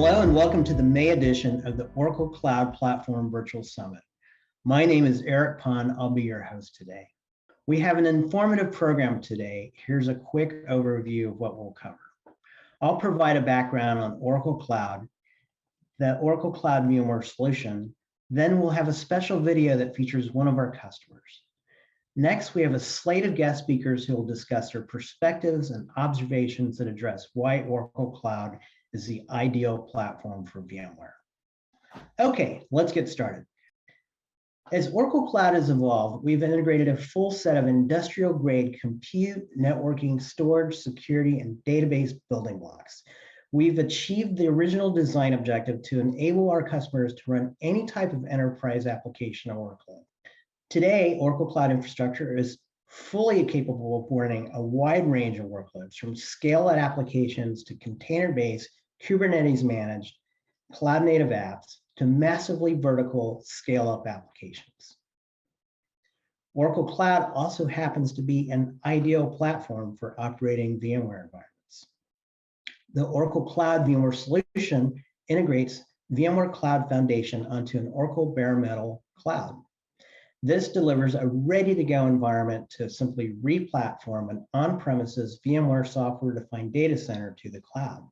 Hello and welcome to the May edition of the Oracle Cloud Platform Virtual Summit. My name is Eric Pond. I'll be your host today. We have an informative program today. Here's a quick overview of what we'll cover. I'll provide a background on Oracle Cloud, the Oracle Cloud VMware solution. Then we'll have a special video that features one of our customers. Next, we have a slate of guest speakers who will discuss their perspectives and observations that address why Oracle Cloud is the ideal platform for VMware. Okay, let's get started. As Oracle Cloud has evolved, we've integrated a full set of industrial-grade compute, networking, storage, security, and database building blocks. We've achieved the original design objective to enable our customers to run any type of enterprise application or workload. Today, Oracle Cloud Infrastructure is fully capable of running a wide range of workloads, from scale-out applications to container-based, Kubernetes managed, cloud-native apps, to massively vertical scale-up applications. Oracle Cloud also happens to be an ideal platform for operating VMware environments. The Oracle Cloud VMware solution integrates VMware Cloud Foundation onto an Oracle bare metal cloud. This delivers a ready-to-go environment to simply re-platform an on-premises VMware software-defined data center to the cloud.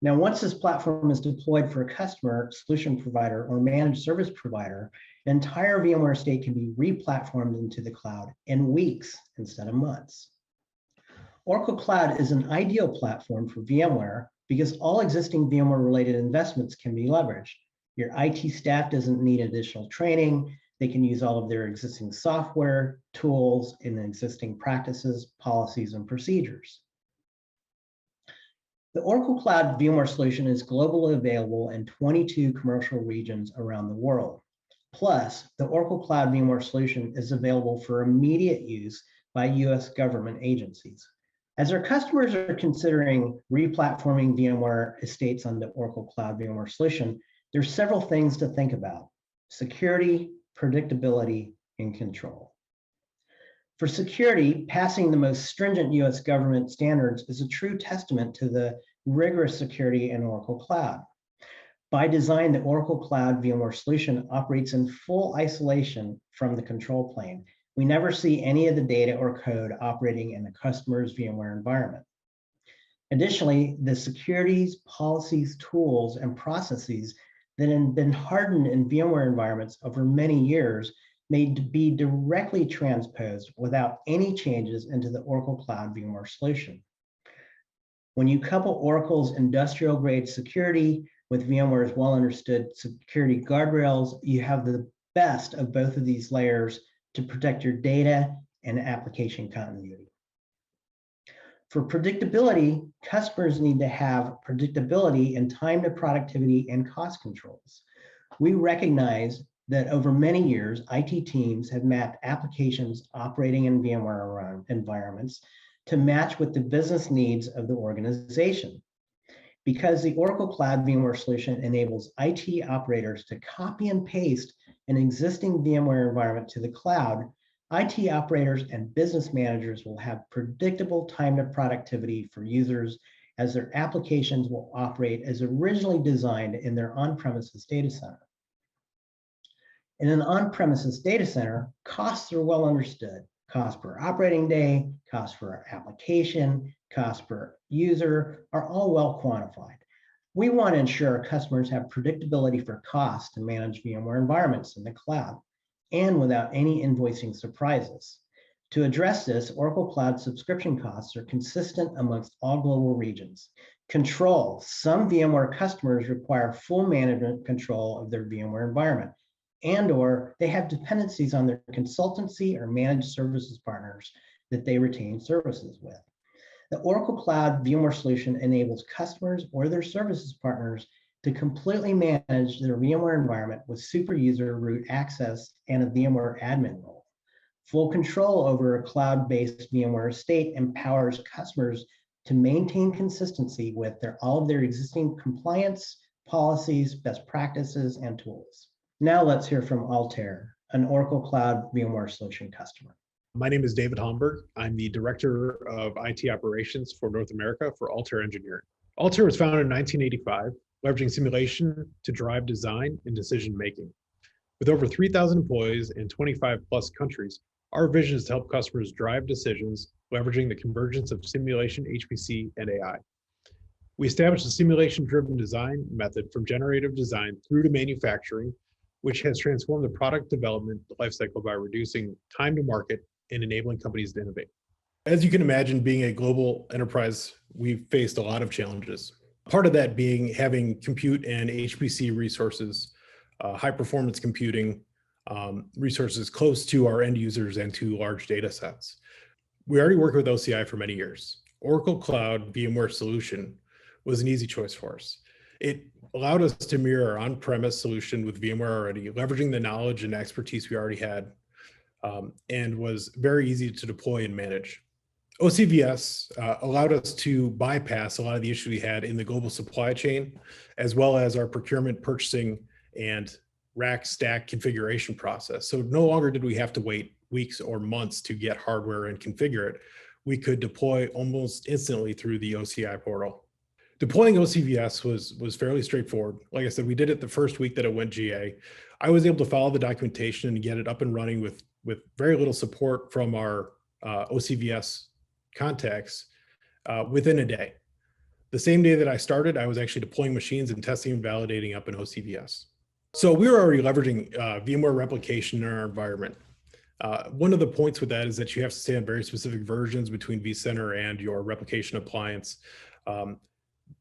Now, once this platform is deployed for a customer, solution provider, or managed service provider, the entire VMware estate can be re-platformed into the cloud in weeks instead of months. Oracle Cloud is an ideal platform for VMware because all existing VMware-related investments can be leveraged. Your IT staff doesn't need additional training. They can use all of their existing software, tools, and existing practices, policies, and procedures. The Oracle Cloud VMware solution is globally available in 22 commercial regions around the world. Plus, the Oracle Cloud VMware solution is available for immediate use by US government agencies. As our customers are considering re-platforming VMware estates on the Oracle Cloud VMware solution, there's several things to think about: security, predictability, and control. For security, passing the most stringent US government standards is a true testament to the rigorous security in Oracle Cloud. By design, the Oracle Cloud VMware solution operates in full isolation from the control plane. We never see any of the data or code operating in the customer's VMware environment. Additionally, the securities, policies, tools, and processes that have been hardened in VMware environments over many years may be directly transposed without any changes into the Oracle Cloud VMware solution. When you couple Oracle's industrial-grade security with VMware's well-understood security guardrails, you have the best of both of these layers to protect your data and application continuity. For predictability, customers need to have predictability in time to productivity and cost controls. We recognize that over many years, IT teams have mapped applications operating in VMware environments to match with the business needs of the organization. Because the Oracle Cloud VMware solution enables IT operators to copy and paste an existing VMware environment to the cloud, IT operators and business managers will have predictable time to productivity for users, as their applications will operate as originally designed in their on-premises data center. In an on-premises data center, costs are well understood. Cost per operating day, cost per application, cost per user are all well quantified. We want to ensure our customers have predictability for cost to manage VMware environments in the cloud, and without any invoicing surprises. To address this, Oracle Cloud subscription costs are consistent amongst all global regions. Control: some VMware customers require full management control of their VMware environment, and/or they have dependencies on their consultancy or managed services partners that they retain services with. The Oracle Cloud VMware solution enables customers or their services partners to completely manage their VMware environment with super user root access and a VMware admin role. Full control over a cloud-based VMware estate empowers customers to maintain consistency with all of their existing compliance, policies, best practices, and tools. Now let's hear from Altair, an Oracle Cloud VMware solution customer. My name is David Homburg. I'm the Director of IT Operations for North America for Altair Engineering. Altair was founded in 1985, leveraging simulation to drive design and decision-making. With over 3,000 employees in 25 plus countries, our vision is to help customers drive decisions, leveraging the convergence of simulation, HPC, and AI. We established a simulation-driven design method from generative design through to manufacturing, which has transformed the product development lifecycle by reducing time to market and enabling companies to innovate. As you can imagine, being a global enterprise, we've faced a lot of challenges. Part of that being having compute and HPC resources, high performance computing resources close to our end users and to large data sets. We already work with OCI for many years. Oracle Cloud VMware solution was an easy choice for us. It allowed us to mirror our on-premise solution with VMware already, leveraging the knowledge and expertise we already had, and was very easy to deploy and manage. OCVS allowed us to bypass a lot of the issues we had in the global supply chain, as well as our procurement, purchasing, and rack stack configuration process. So no longer did we have to wait weeks or months to get hardware and configure it. We could deploy almost instantly through the OCI portal. Deploying OCVS was fairly straightforward. Like I said, we did it the first week that it went GA. I was able to follow the documentation and get it up and running with very little support from our OCVS contacts within a day. The same day that I started, I was actually deploying machines and testing and validating up in OCVS. So we were already leveraging VMware replication in our environment. One of the points with that is that you have to stay on very specific versions between vCenter and your replication appliance.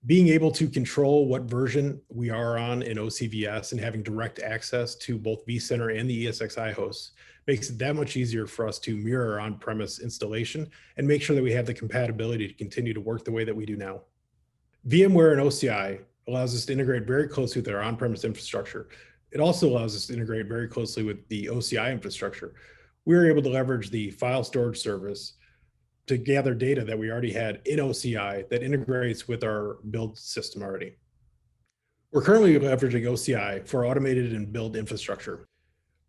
Being able to control what version we are on in OCVS and having direct access to both vCenter and the ESXi hosts makes it that much easier for us to mirror our on-premise installation and make sure that we have the compatibility to continue to work the way that we do now. VMware and OCI allows us to integrate very closely with our on-premise infrastructure. It also allows us to integrate very closely with the OCI infrastructure. We were able to leverage the file storage service to gather data that we already had in OCI that integrates with our build system already. We're currently leveraging OCI for automated and build infrastructure.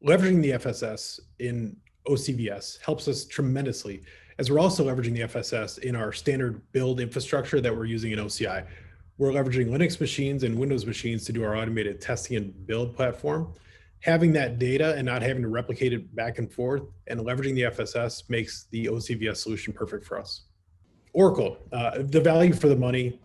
Leveraging the FSS in OCVS helps us tremendously, as we're also leveraging the FSS in our standard build infrastructure that we're using in OCI. We're leveraging Linux machines and Windows machines to do our automated testing and build platform. Having that data and not having to replicate it back and forth and leveraging the FSS makes the OCVS solution perfect for us. Oracle, the value for the money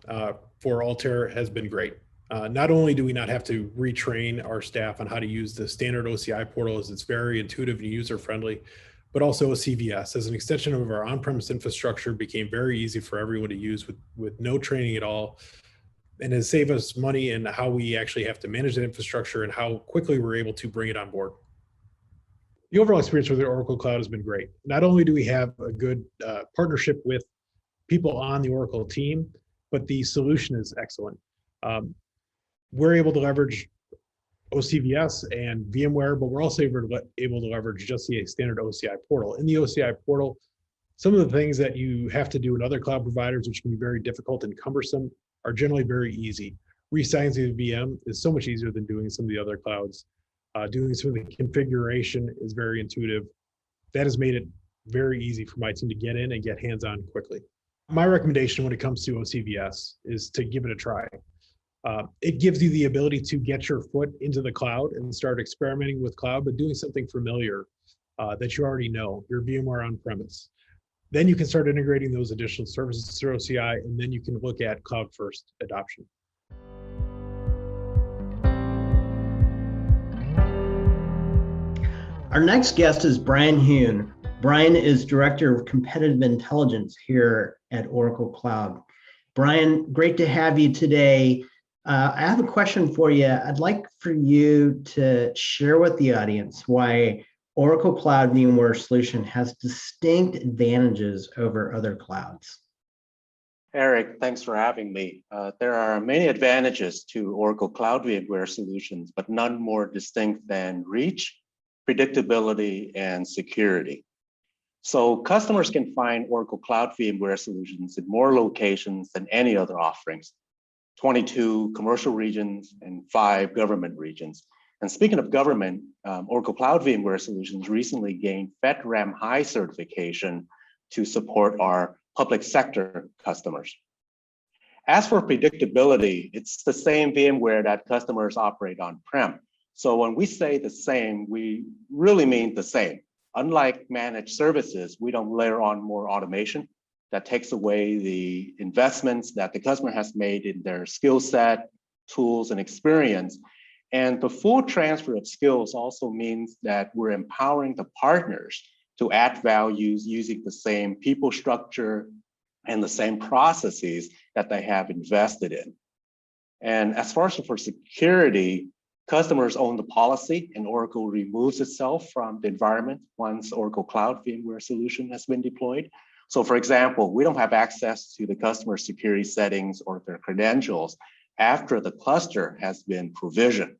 for Altair has been great. Not only do we not have to retrain our staff on how to use the standard OCI portal as it's very intuitive and user-friendly, but also OCVS as an extension of our on-premise infrastructure became very easy for everyone to use with no training at all, and has saved us money in how we actually have to manage that infrastructure and how quickly we're able to bring it on board. The overall experience with the Oracle Cloud has been great. Not only do we have a good partnership with people on the Oracle team, but the solution is excellent. We're able to leverage OCVS and VMware, but we're also able to leverage just the standard OCI portal. In the OCI portal, some of the things that you have to do in other cloud providers, which can be very difficult and cumbersome, are generally very easy. Resizing the VM is so much easier than doing some of the other clouds. Doing some of the configuration is very intuitive. That has made it very easy for my team to get in and get hands-on quickly. My recommendation when it comes to OCVS is to give it a try. It gives you the ability to get your foot into the cloud and start experimenting with cloud, but doing something familiar that you already know, your VMware on-premise. Then you can start integrating those additional services through OCI, and then you can look at cloud-first adoption. Our next guest is Brian Hoon. Brian is Director of Competitive Intelligence here at Oracle Cloud. Brian, great to have you today. I have a question for you. I'd like for you to share with the audience why Oracle Cloud VMware solution has distinct advantages over other clouds. Eric, thanks for having me. There are many advantages to Oracle Cloud VMware solutions, but none more distinct than reach, predictability, and security. So customers can find Oracle Cloud VMware solutions in more locations than any other offerings, 22 commercial regions and 5 government regions. And speaking of government, Oracle Cloud VMware Solutions recently gained FedRAMP High certification to support our public sector customers. As for predictability, it's the same VMware that customers operate on-prem. So when we say the same, we really mean the same. Unlike managed services, we don't layer on more automation that takes away the investments that the customer has made in their skill set, tools, and experience. And the full transfer of skills also means that we're empowering the partners to add values using the same people structure and the same processes that they have invested in. And as far as for security, customers own the policy, and Oracle removes itself from the environment once Oracle Cloud VMware solution has been deployed. So for example, we don't have access to the customer security settings or their credentials after the cluster has been provisioned.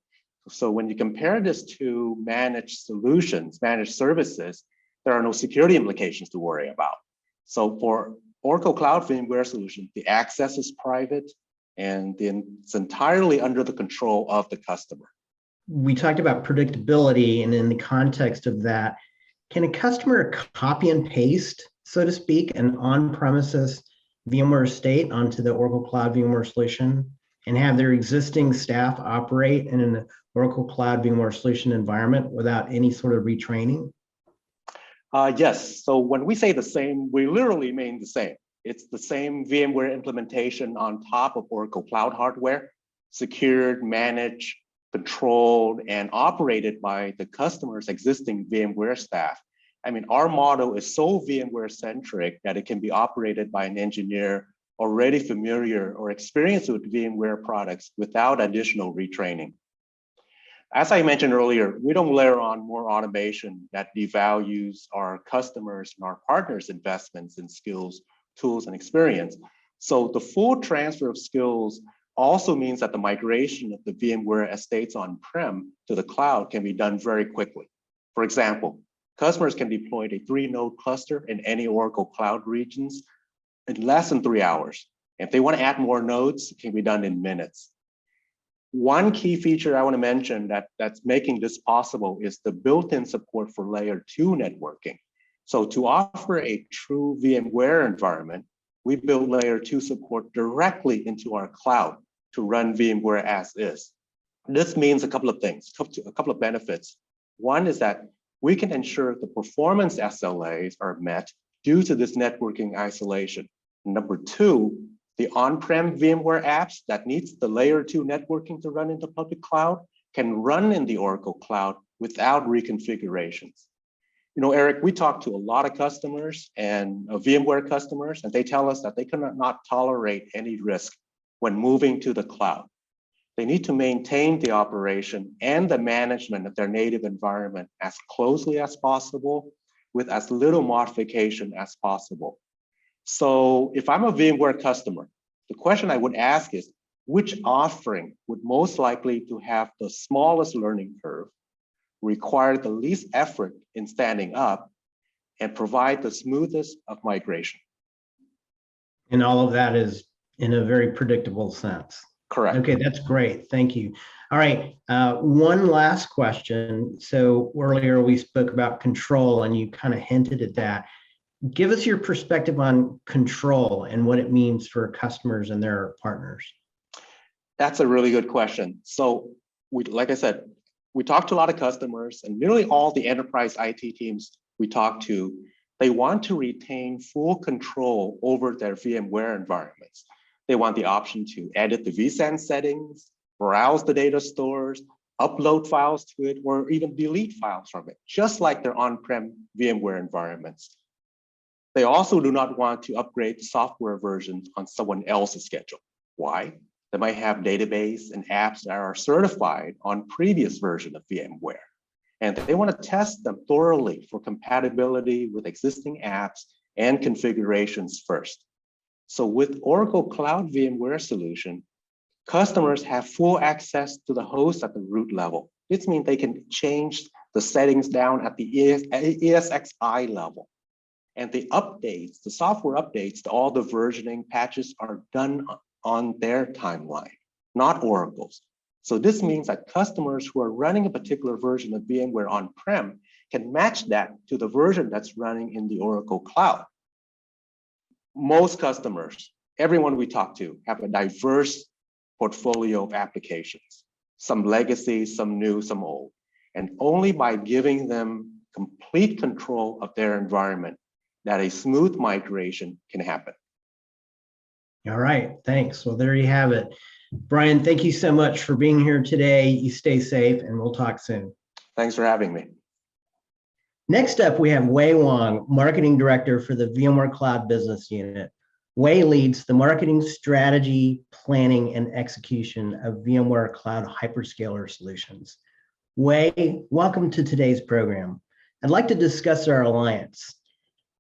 So when you compare this to managed solutions, managed services, there are no security implications to worry about. So for Oracle Cloud VMware solution, the access is private and it's entirely under the control of the customer. We talked about predictability, and in the context of that, can a customer copy and paste, so to speak, an on-premises VMware estate onto the Oracle Cloud VMware solution and have their existing staff operate in an Oracle Cloud VMware solution environment without any sort of retraining? Yes, so when we say the same, we literally mean the same. It's the same VMware implementation on top of Oracle Cloud hardware, secured, managed, controlled, and operated by the customer's existing VMware staff. I mean, our model is so VMware centric that it can be operated by an engineer already familiar or experienced with VMware products without additional retraining. As I mentioned earlier, we don't layer on more automation that devalues our customers and our partners' investments in skills, tools, and experience. So the full transfer of skills also means that the migration of the VMware estates on-prem to the cloud can be done very quickly. For example, customers can deploy a 3-node cluster in any Oracle Cloud regions in less than 3 hours. If they want to add more nodes, it can be done in minutes. One key feature I want to mention that's making this possible is the built-in support for layer 2 networking. So to offer a true VMware environment, we build layer 2 support directly into our cloud to run VMware as is. This means a couple of things, a couple of benefits. One is that we can ensure the performance SLAs are met due to this networking isolation. Number two, the on-prem VMware apps that needs the layer 2 networking to run in the public cloud can run in the Oracle Cloud without reconfigurations. You know, Eric, we talk to a lot of customers and VMware customers, and they tell us that they cannot tolerate any risk when moving to the cloud. They need to maintain the operation and the management of their native environment as closely as possible with as little modification as possible. So if I'm a VMware customer, the question I would ask is, which offering would most likely to have the smallest learning curve, require the least effort in standing up, and provide the smoothest of migration? And all of that is in a very predictable sense. Correct. Okay, that's great. Thank you. All right, one last question. So earlier we spoke about control and you kind of hinted at that. Give us your perspective on control and what it means for customers and their partners. That's a really good question. So like I said, we talk to a lot of customers, and nearly all the enterprise IT teams we talk to, they want to retain full control over their VMware environments. They want the option to edit the vSAN settings, browse the data stores, upload files to it, or even delete files from it, just like their on-prem VMware environments. They also do not want to upgrade the software versions on someone else's schedule. Why? They might have database and apps that are certified on previous version of VMware. And they want to test them thoroughly for compatibility with existing apps and configurations first. So with Oracle Cloud VMware solution, customers have full access to the host at the root level. This means they can change the settings down at the ESXi level. And the updates, the software updates to all the versioning patches are done on their timeline, not Oracle's. So this means that customers who are running a particular version of VMware on-prem can match that to the version that's running in the Oracle Cloud. Most customers everyone we talk to have a diverse portfolio of applications, some legacy, some new, some old. And only by giving them complete control of their environment that a smooth migration can happen. All right, thanks. Well, there you have it. Brian, thank you so much for being here today. You stay safe and we'll talk soon. Thanks for having me. Next up, we have Wei Wang, Marketing Director for the VMware Cloud Business Unit. Wei leads the marketing strategy, planning, and execution of VMware Cloud Hyperscaler Solutions. Wei, welcome to today's program. I'd like to discuss our alliance.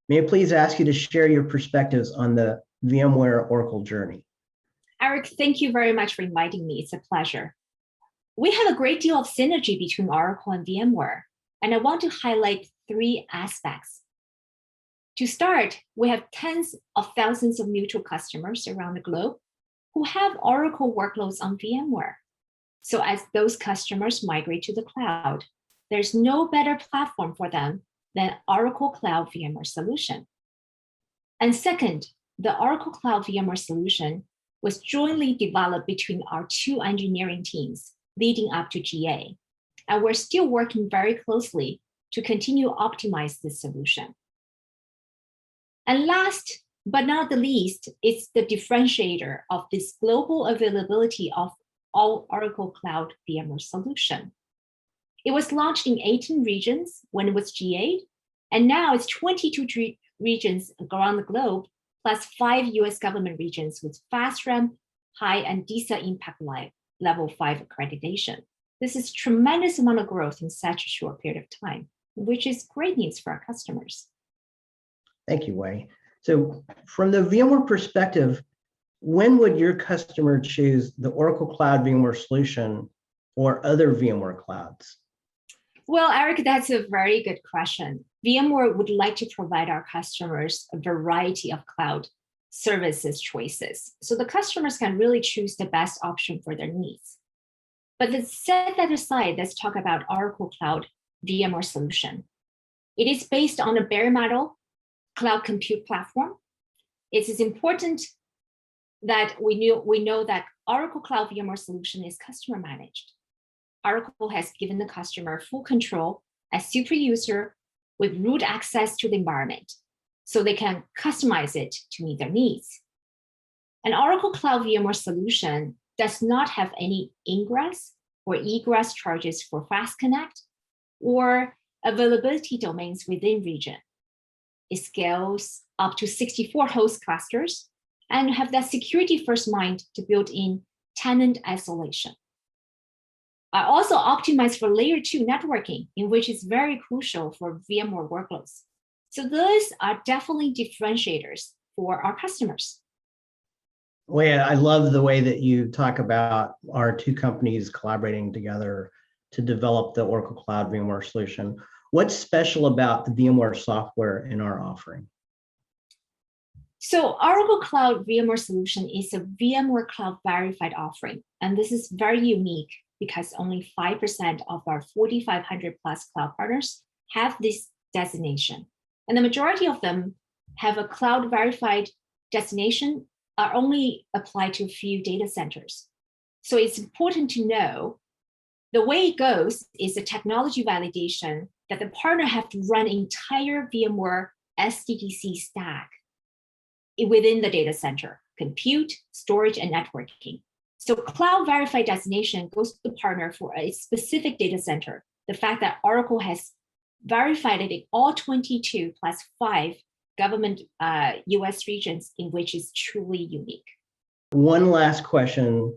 May I please ask you to share your perspectives on the VMware Oracle journey? Eric, thank you very much for inviting me. It's a pleasure. We have a great deal of synergy between Oracle and VMware, and I want to highlight 3 aspects. To start, we have tens of thousands of mutual customers around the globe who have Oracle workloads on VMware. So as those customers migrate to the cloud, there's no better platform for them than Oracle Cloud VMware solution. And second, the Oracle Cloud VMware solution was jointly developed between our 2 engineering teams leading up to GA. And we're still working very closely to continue to optimize this solution. And last but not the least, it's the differentiator of this global availability of all Oracle Cloud VMware solution. It was launched in 18 regions when it was GA'd, and now it's 22 regions around the globe, plus 5 US government regions with FastRAMP, high and DISA impact level 5 accreditation. This is tremendous amount of growth in such a short period of time, which is great news for our customers. Thank you, Wei. So from the VMware perspective, when would your customer choose the Oracle Cloud VMware solution or other VMware clouds? Well, Eric, that's a very good question. VMware would like to provide our customers a variety of cloud services choices, so the customers can really choose the best option for their needs. But let's set that aside, let's talk about Oracle Cloud VMware solution. It is based on a bare metal cloud compute platform. It is important that we know that Oracle Cloud VMware solution is customer managed. Oracle has given the customer full control as super user with root access to the environment, so they can customize it to meet their needs. An Oracle Cloud VMware solution does not have any ingress or egress charges for Fast Connect or availability domains within region. It scales up to 64 host clusters and have that security first mind to build in tenant isolation. I also optimize for layer 2 networking, in which is very crucial for VMware workloads. So those are definitely differentiators for our customers. Wei, I love the way that you talk about our 2 companies collaborating together to develop the Oracle Cloud VMware solution. What's special about the VMware software in our offering? So Oracle Cloud VMware solution is a VMware Cloud verified offering. And this is very unique because only 5% of our 4,500 plus cloud partners have this designation. And the majority of them have a cloud verified designation are only applied to a few data centers. So it's important to know the way it goes is a technology validation that the partner have to run entire VMware SDDC stack within the data center, compute, storage, and networking. So cloud verified designation goes to the partner for a specific data center. The fact that Oracle has verified it in all 22 plus 5 government US regions in which is truly unique. One last question.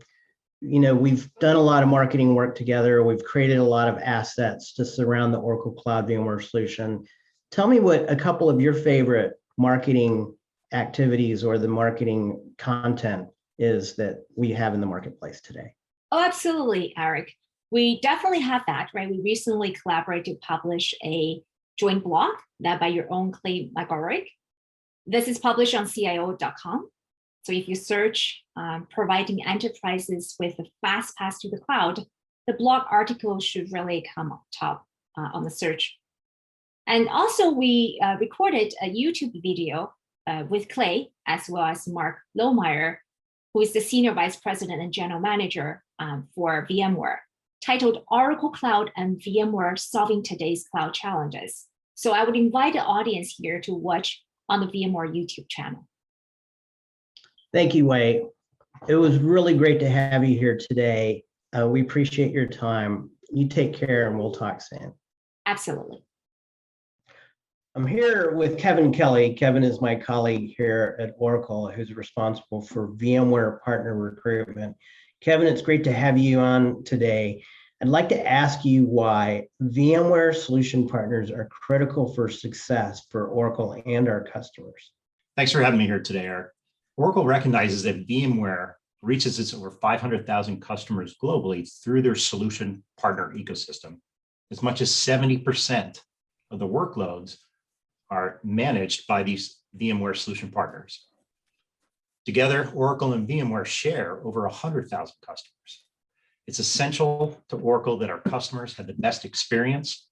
You know, we've done a lot of marketing work together. We've created a lot of assets to surround the Oracle Cloud VMware solution. Tell me what a couple of your favorite marketing activities or the marketing content is that we have in the marketplace today. Oh, absolutely, Eric. We definitely have that, right? We recently collaborated to publish a joint blog led by your own Clay McGorrick. This is published on CIO.com. So if you search providing enterprises with a fast path to the cloud, the blog article should really come up top on the search. And also we recorded a YouTube video with Clay, as well as Mark Lohmeyer, who is the Senior Vice President and General Manager for VMware, titled Oracle Cloud and VMware Solving Today's Cloud Challenges. So I would invite the audience here to watch on the VMware YouTube channel. Thank you, Wei. It was really great to have you here today. We appreciate your time. You take care and we'll talk soon. Absolutely. I'm here with Kevin Kelly. Kevin is my colleague here at Oracle, who's responsible for VMware partner recruitment. Kevin, it's great to have you on today. I'd like to ask you why VMware solution partners are critical for success for Oracle and our customers. Thanks for having me here today, Eric. Oracle recognizes that VMware reaches its over 500,000 customers globally through their solution partner ecosystem. As much as 70% of the workloads are managed by these VMware solution partners. Together, Oracle and VMware share over 100,000 customers. It's essential to Oracle that our customers have the best experience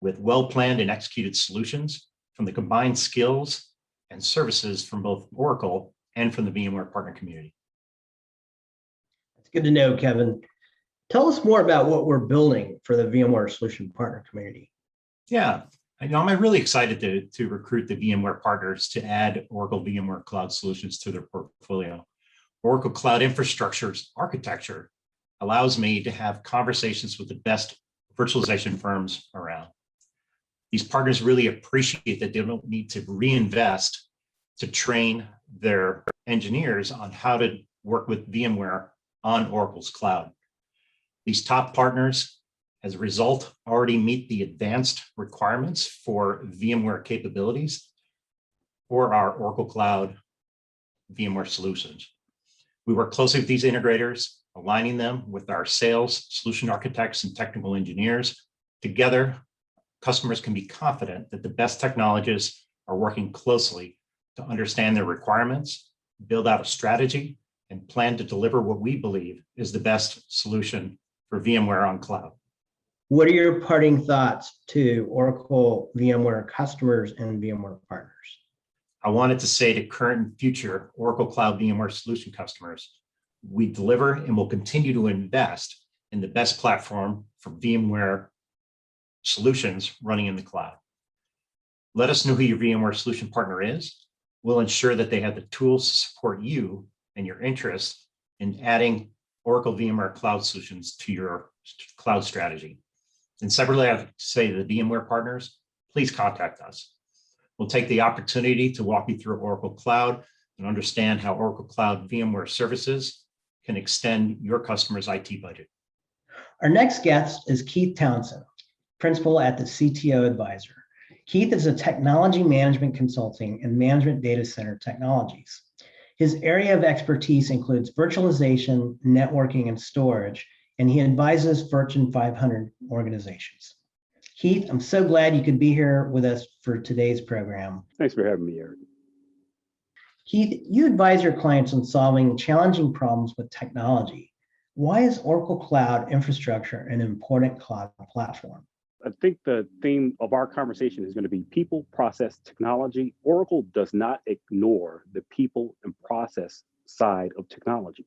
with well-planned and executed solutions from the combined skills and services from both Oracle and from the VMware partner community. It's good to know, Kevin. Tell us more about what we're building for the VMware solution partner community. Yeah, I'm really excited to recruit the VMware partners to add Oracle VMware Cloud Solutions to their portfolio. Oracle Cloud Infrastructure's architecture allows me to have conversations with the best virtualization firms around. These partners really appreciate that they don't need to reinvest to train their engineers on how to work with VMware on Oracle's cloud. These top partners, as a result, already meet the advanced requirements for VMware capabilities for our Oracle Cloud VMware solutions. We work closely with these integrators, aligning them with our sales, solution architects, and technical engineers. Together, customers can be confident that the best technologists are working closely to understand their requirements, build out a strategy, and plan to deliver what we believe is the best solution for VMware on cloud. What are your parting thoughts to Oracle VMware customers and VMware partners? I wanted to say to current and future Oracle Cloud VMware solution customers, we deliver and will continue to invest in the best platform for VMware solutions running in the cloud. Let us know who your VMware solution partner is. We'll ensure that they have the tools to support you and your interests in adding Oracle VMware Cloud Solutions to your cloud strategy. And separately, I have to say to the VMware partners, please contact us. We'll take the opportunity to walk you through Oracle Cloud and understand how Oracle Cloud VMware services can extend your customer's IT budget. Our next guest is Keith Townsend, principal at the CTO Advisor. Keith is a technology management consulting and management data center technologies. His area of expertise includes virtualization, networking, and storage, and he advises Fortune 500 organizations. Keith, I'm so glad you could be here with us for today's program. Thanks for having me, Eric. Keith, you advise your clients on solving challenging problems with technology. Why is Oracle Cloud Infrastructure an important cloud platform? I think the theme of our conversation is going to be people, process, technology. Oracle does not ignore the people and process side of technology.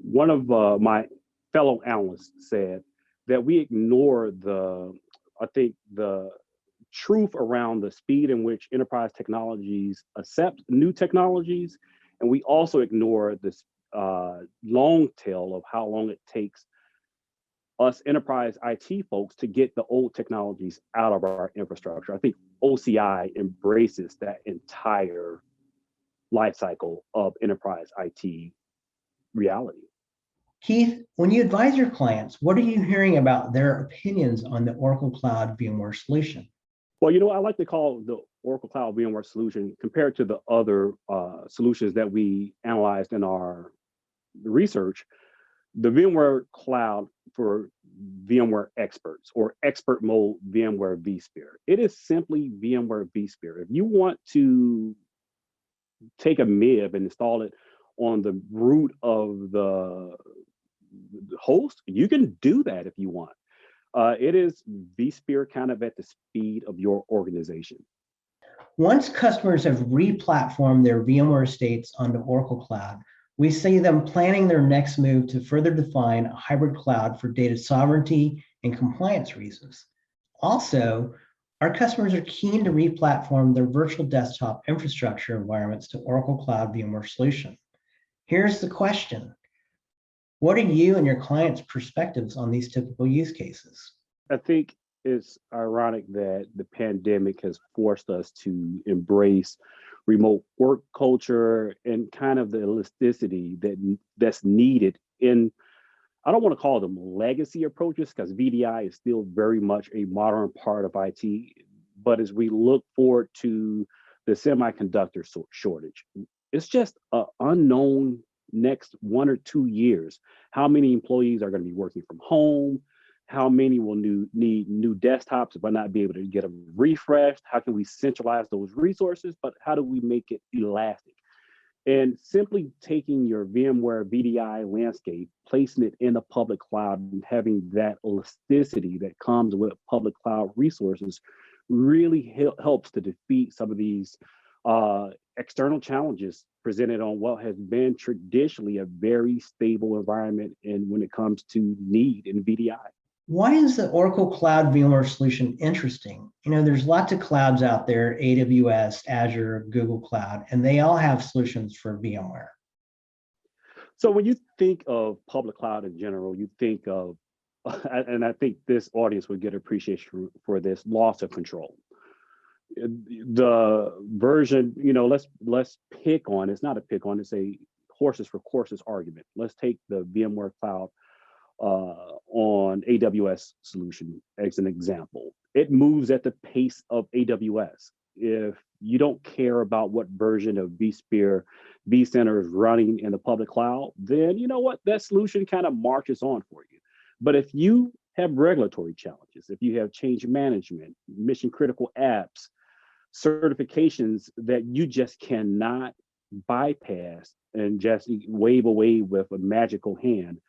One of my fellow analysts said that we ignore the truth around the speed in which enterprise technologies accept new technologies, and we also ignore this long tail of how long it takes us enterprise IT folks to get the old technologies out of our infrastructure. I think OCI embraces that entire life cycle of enterprise IT reality. Keith, when you advise your clients, what are you hearing about their opinions on the Oracle Cloud VMware solution? Well, I like to call the Oracle Cloud VMware solution, compared to the other solutions that we analyzed in our research, the VMware Cloud for VMware experts, or expert mode VMware vSphere. It is simply VMware vSphere. If you want to take a MIB and install it on the root of the host, you can do that if you want. It is vSphere kind of at the speed of your organization. Once customers have re-platformed their VMware estates onto Oracle Cloud, we see them planning their next move to further define a hybrid cloud for data sovereignty and compliance reasons. Also, our customers are keen to re-platform their virtual desktop infrastructure environments to Oracle Cloud VMware solution. Here's the question. What are you and your clients' perspectives on these typical use cases? I think it's ironic that the pandemic has forced us to embrace remote work culture and kind of the elasticity that's needed in, I don't want to call them legacy approaches because VDI is still very much a modern part of IT. But as we look forward to the semiconductor shortage, it's just an unknown next 1 or 2 years. How many employees are going to be working from home? How many will need new desktops but not be able to get them refreshed? How can we centralize those resources? But how do we make it elastic? And simply taking your VMware VDI landscape, placing it in the public cloud, and having that elasticity that comes with public cloud resources really helps to defeat some of these external challenges presented on what has been traditionally a very stable environment and when it comes to need in VDI. Why is the Oracle Cloud VMware solution interesting? You know, there's lots of clouds out there, AWS, Azure, Google Cloud, and they all have solutions for VMware. So when you think of public cloud in general, you think of, and I think this audience would get appreciation for this, loss of control. The version, you know, let's pick on, it's not a pick on, it's a horses for courses argument. Let's take the VMware Cloud on AWS solution as an example. It moves at the pace of AWS. If you don't care about what version of vSphere vCenter is running in the public cloud, then you know what, that solution kind of marches on for you. But if you have regulatory challenges, if you have change management, mission critical apps, certifications that you just cannot bypass and just wave away with a magical hand,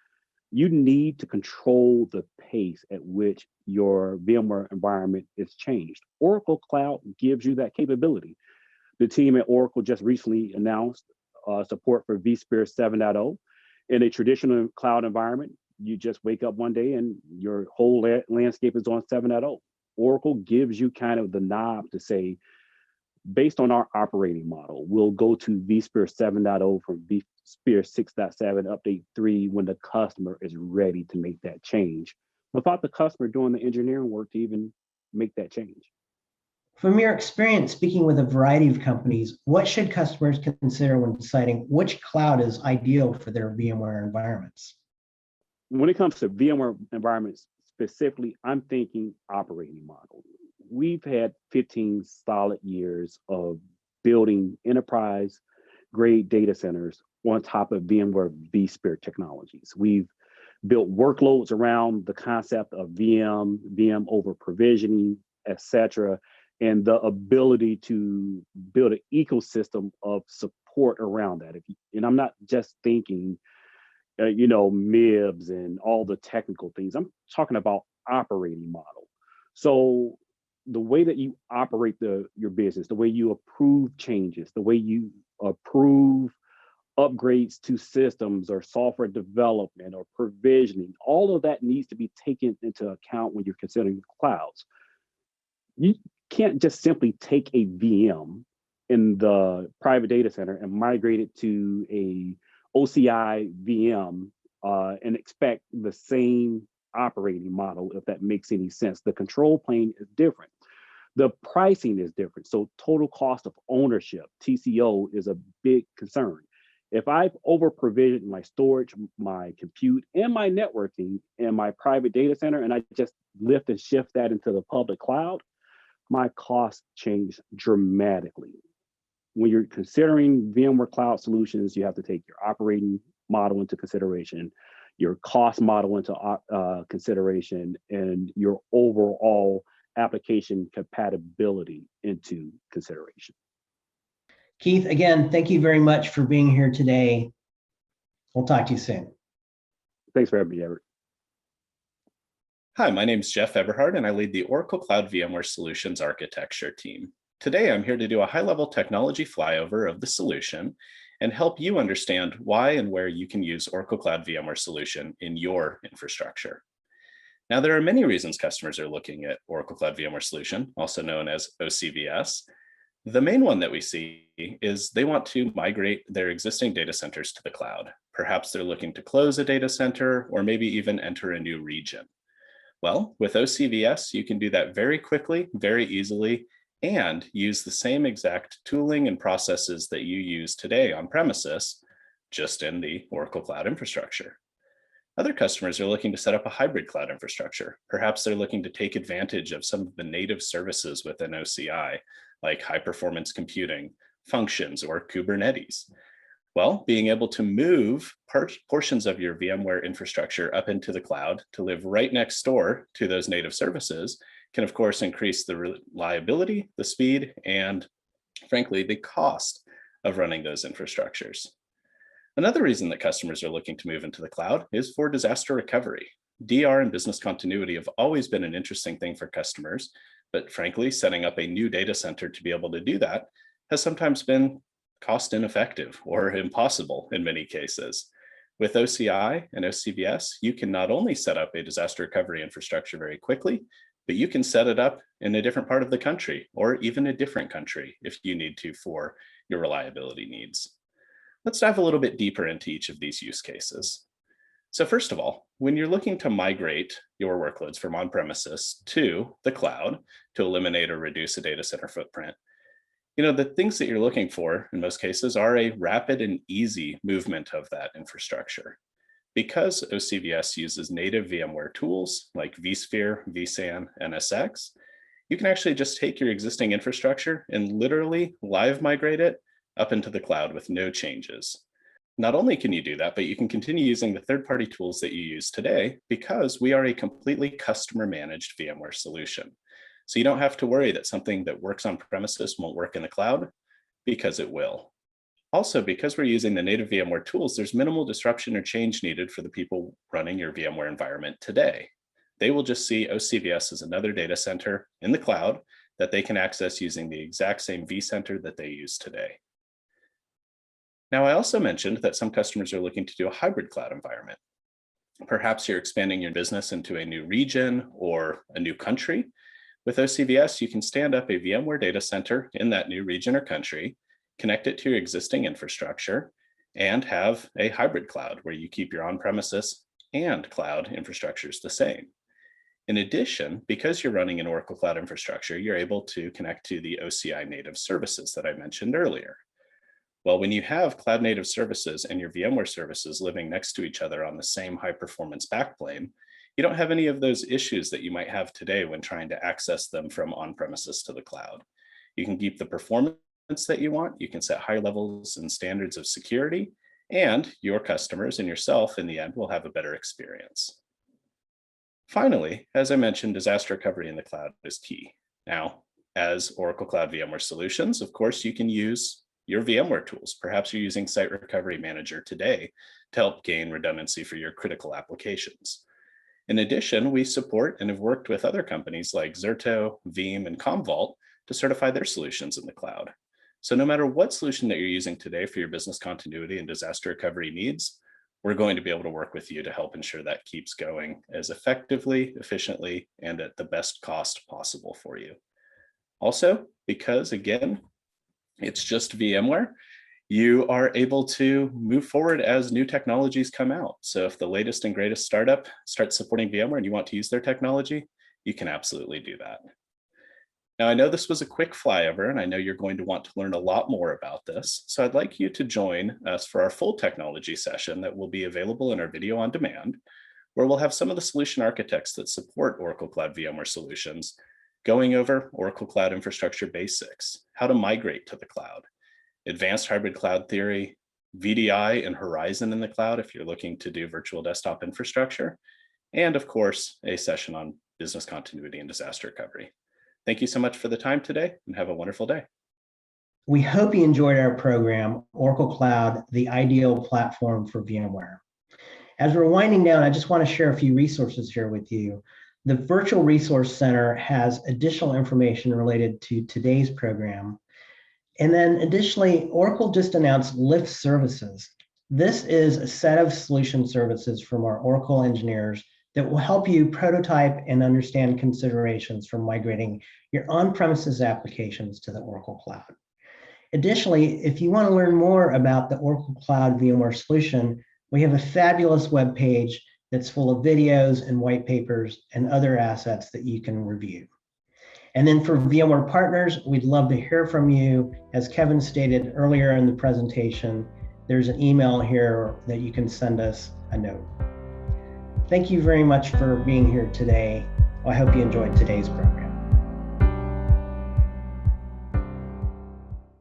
you need to control the pace at which your VMware environment is changed. Oracle Cloud gives you that capability. The team at Oracle just recently announced support for vSphere 7.0. In a traditional cloud environment, you just wake up one day and your whole landscape is on 7.0. Oracle gives you kind of the knob to say, based on our operating model, we'll go to vSphere 7.0 from vSphere 6.7 update 3 when the customer is ready to make that change, without the customer doing the engineering work to even make that change. From your experience speaking with a variety of companies, what should customers consider when deciding which cloud is ideal for their VMware environments? When it comes to VMware environments specifically, I'm thinking operating model. We've had 15 solid years of building enterprise grade data centers on top of VMware vSphere technologies. We've built workloads around the concept of VM over provisioning, etc., and the ability to build an ecosystem of support around that. And I'm not just thinking, MIBs and all the technical things. I'm talking about operating model. So the way that you operate your business, the way you approve changes, the way you approve upgrades to systems or software development or provisioning, all of that needs to be taken into account when you're considering clouds. You can't just simply take a VM in the private data center and migrate it to a OCI VM and expect the same operating model, if that makes any sense. The control plane is different. The pricing is different. So total cost of ownership, TCO, is a big concern. If I've over-provisioned my storage, my compute, and my networking in my private data center, and I just lift and shift that into the public cloud, my costs change dramatically. When you're considering VMware Cloud solutions, you have to take your operating model into consideration, your cost model into consideration, and your overall application compatibility into consideration. Keith, again, thank you very much for being here today. We'll talk to you soon. Thanks for having me, Everett. Hi, my name is Jeff Eberhard, and I lead the Oracle Cloud VMware Solutions Architecture team. Today, I'm here to do a high-level technology flyover of the solution and help you understand why and where you can use Oracle Cloud VMware Solution in your infrastructure. Now, there are many reasons customers are looking at Oracle Cloud VMware Solution, also known as OCVS. The main one that we see is they want to migrate their existing data centers to the cloud. Perhaps they're looking to close a data center or maybe even enter a new region. Well, with OCVS, you can do that very quickly, very easily, and use the same exact tooling and processes that you use today on premises, just in the Oracle Cloud infrastructure. Other customers are looking to set up a hybrid cloud infrastructure. Perhaps they're looking to take advantage of some of the native services within OCI, like high performance computing, functions, or Kubernetes. Well, being able to move portions of your VMware infrastructure up into the cloud to live right next door to those native services can, of course, increase the reliability, the speed, and frankly, the cost of running those infrastructures. Another reason that customers are looking to move into the cloud is for disaster recovery. DR and business continuity have always been an interesting thing for customers, but frankly, setting up a new data center to be able to do that has sometimes been cost ineffective or impossible in many cases. With OCI and OCVS, you can not only set up a disaster recovery infrastructure very quickly, but you can set it up in a different part of the country or even a different country if you need to for your reliability needs. Let's dive a little bit deeper into each of these use cases. So first of all, when you're looking to migrate your workloads from on-premises to the cloud to eliminate or reduce a data center footprint, the things that you're looking for in most cases are a rapid and easy movement of that infrastructure. Because OCVS uses native VMware tools like vSphere, vSAN, NSX, you can actually just take your existing infrastructure and literally live migrate it up into the cloud with no changes. Not only can you do that, but you can continue using the third-party tools that you use today because we are a completely customer-managed VMware solution. So you don't have to worry that something that works on premises won't work in the cloud, because it will. Also, because we're using the native VMware tools, there's minimal disruption or change needed for the people running your VMware environment today. They will just see OCVS as another data center in the cloud that they can access using the exact same vCenter that they use today. Now, I also mentioned that some customers are looking to do a hybrid cloud environment. Perhaps you're expanding your business into a new region or a new country. With OCVS, you can stand up a VMware data center in that new region or country, connect it to your existing infrastructure, and have a hybrid cloud where you keep your on-premises and cloud infrastructures the same. In addition, because you're running an Oracle Cloud infrastructure, you're able to connect to the OCI native services that I mentioned earlier. Well, when you have cloud native services and your VMware services living next to each other on the same high performance backplane, you don't have any of those issues that you might have today when trying to access them from on-premises to the cloud. You can keep the performance that you want, you can set high levels and standards of security, and your customers and yourself in the end will have a better experience. Finally, as I mentioned, disaster recovery in the cloud is key. Now, as Oracle Cloud VMware Solutions, of course, you can use your VMware tools. Perhaps you're using Site Recovery Manager today to help gain redundancy for your critical applications. In addition, we support and have worked with other companies like Zerto, Veeam, and Commvault to certify their solutions in the cloud. So no matter what solution that you're using today for your business continuity and disaster recovery needs, we're going to be able to work with you to help ensure that keeps going as effectively, efficiently, and at the best cost possible for you. Also, because again, it's just VMware, you are able to move forward as new technologies come out. So if the latest and greatest startup starts supporting VMware and you want to use their technology, you can absolutely do that. Now, I know this was a quick flyover, and I know you're going to want to learn a lot more about this. So I'd like you to join us for our full technology session that will be available in our video on demand, where we'll have some of the solution architects that support Oracle Cloud VMware Solutions going over Oracle Cloud Infrastructure Basics, how to migrate to the cloud, advanced hybrid cloud theory, VDI and Horizon in the cloud if you're looking to do virtual desktop infrastructure, and of course, a session on business continuity and disaster recovery. Thank you so much for the time today and have a wonderful day. We hope you enjoyed our program, Oracle Cloud, the ideal platform for VMware. As we're winding down, I just want to share a few resources here with you. The Virtual Resource Center has additional information related to today's program. And then additionally, Oracle just announced Lift Services. This is a set of solution services from our Oracle engineers that will help you prototype and understand considerations for migrating your on-premises applications to the Oracle Cloud. Additionally, if you want to learn more about the Oracle Cloud VMware solution, we have a fabulous web page that's full of videos and white papers and other assets that you can review. And then for VMware partners, we'd love to hear from you. As Kevin stated earlier in the presentation, there's an email here that you can send us a note. Thank you very much for being here today. I hope you enjoyed today's program.